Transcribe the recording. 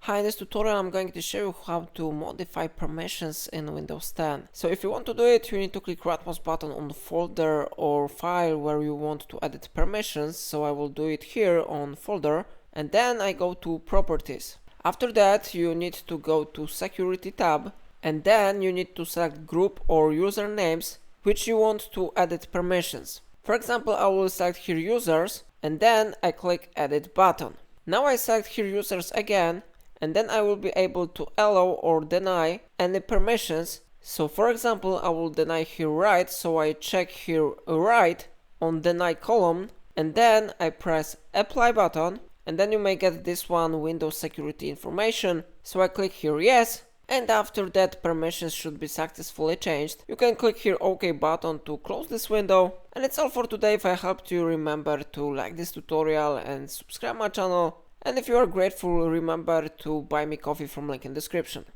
Hi, in this tutorial I'm going to show you how to modify permissions in Windows 10. So if you want to do it, you need to click right mouse button on the folder or file where you want to edit permissions. So I will do it here on folder, and then I go to properties. After that, you need to go to security tab, and then you need to select group or usernames which you want to edit permissions. For example, I will select here users, and then I click edit button. Now I select here users again, and then I will be able to allow or deny any permissions. So for example, I will deny here write, so I check here write on deny column, and then I press apply button, and then you may get this one, Windows security information. So I click here yes, and after that permissions should be successfully changed. You can click here OK button to close this window. And it's all for today. If I helped you, remember to like this tutorial and subscribe my channel. And if you are grateful, remember to buy me coffee from link in description.